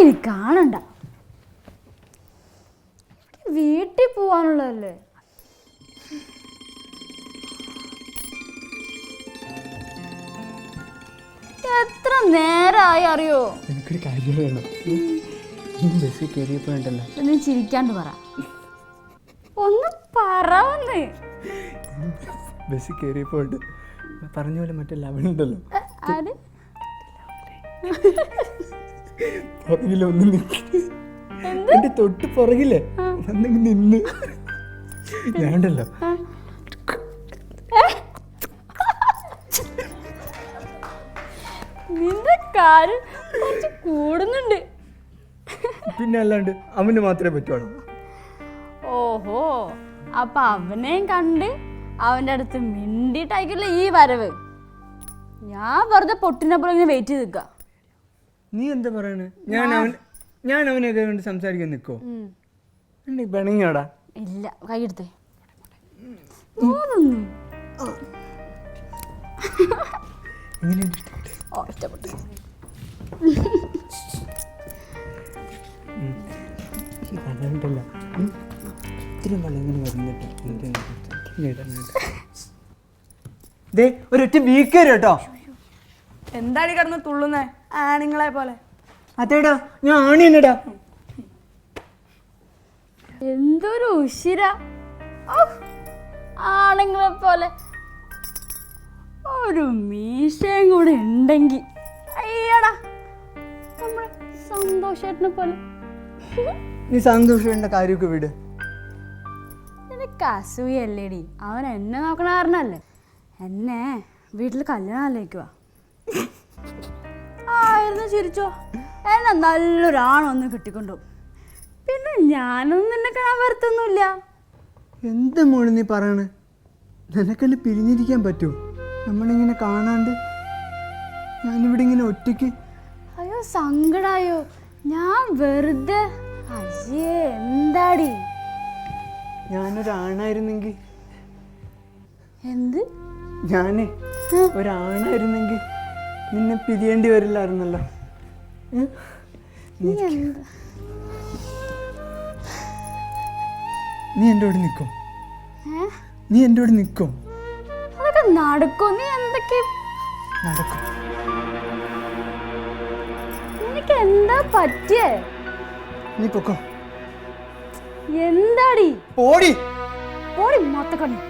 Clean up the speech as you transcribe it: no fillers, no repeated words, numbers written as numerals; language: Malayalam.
എനിക്കിനി കാണണ്ട. വീട്ടിൽ പോവാനുള്ളതല്ലേ. എത്ര നേരമായി അറിയോ? എനിക്കൊരു കാര്യം വേണം. ബസ്സിൽ കയറിയപ്പോണ്ടല്ലോ നീ ചിരിക്കാണ്ട് പറ. ഒന്ന് പറന്ന്. ബസ്സിൽ കയറിയപ്പോണ്ട് പറഞ്ഞ പോലെ മറ്റേ ലവണുണ്ടല്ലോ, പുറകിലൊന്ന് എന്റെ തൊട്ട് പുറകില്ലേ വന്നെങ്കിൽ നിന്ന് ഞാണ്ടല്ലോ നിന്റെ കാര്യം കുറച്ച് കൂടുന്നുണ്ട്. പിന്നെ അല്ലാണ്ട് അവന് മാത്രമേ പറ്റുള്ളൂ. ഓഹോ, അപ്പൊ അവനെയും കണ്ട് അവൻ്റെ അടുത്ത് മിണ്ടിട്ടായിരിക്കില്ല ഈ വരവ്. ഞാൻ വെറുതെ പൊട്ടിനെ പോലെ ഇങ്ങനെ വെയിറ്റ് ചെയ്ത് നിൽക്കുക. നീ എന്താ പറയണേ? ഞാൻ അവനെയൊക്കെ കൊണ്ട് സംസാരിക്കാൻ നിൽക്കോ? പിണങ്ങിയോടാ? ഇല്ല, കൈയെടുത്തേ. ഇഷ്ടപ്പെട്ടു. അതുകൊണ്ടല്ല ഇത്രയും വെള്ളം ഇങ്ങനെ വരുന്നിട്ട് ഒരൊറ്റ വീക്ക് കേട്ടോ. എന്താണ് കിടന്ന് തുള്ളുന്നേ ആണുങ്ങളെ പോലെ? അതേടാ, ഞാൻ ആണി തന്നെടാ. എന്തൊരു ഉശിര ആണുങ്ങളെ പോലെ. ഒരു മീശയും കൂടെ ഉണ്ടെങ്കിൽ അയ്യടാ, നമ്മുടെ സന്തോഷേട്ടനെ പോലെ. നീ സന്തോഷേട്ടൻ്റെ കാര്യമൊക്കെ വിട്. എനിക്ക് അസൂയല്ലേടി, അവൻ എന്നെ നോക്കണ കാരണല്ലേ. എന്നെ വീട്ടിൽ കല്യാണം ആലോചിക്കുക ആയിരുന്നു. ചിരിച്ചോ, എന്നെ നല്ലൊരാണൊന്ന് കിട്ടിക്കൊണ്ടു. പിന്നെ ഞാനൊന്നും നിന്നെ കാണാൻ വരത്തൊന്നുമില്ല. എന്താ മോള് നീ പറയണേ? നിനക്കെന്നെ പിരിഞ്ഞിരിക്കാൻ പറ്റുമോ നമ്മളിങ്ങനെ കാണാണ്ട്? ഞാനിവിടെ ഇങ്ങനെ ഒറ്റയ്ക്ക്. അയ്യോ സങ്കടായോ? ഞാൻ വെറുതെ. അയ്യേ എന്താടി? ഞാനൊരാണായിരുന്നെങ്കിൽ. എന്ത്? ഞാനേ ഒരാണായിരുന്നെങ്കിൽ നിന്നെ പിരിയേണ്ടി വരില്ലായിരുന്നല്ലോ. നീ എൻ്റെ കൂടെ നിൽക്കും. നീ എൻ്റെ കൂടെ നിൽക്കും. അതൊക്കെ നടക്കും. നീ എന്തൊക്കെ നടക്കും. നിനക്ക് എന്താ പറ്റിയേ? നീ പൊക്കോ. എന്താടി? പോടി പോടി മൊത്തക്കണ്ണി.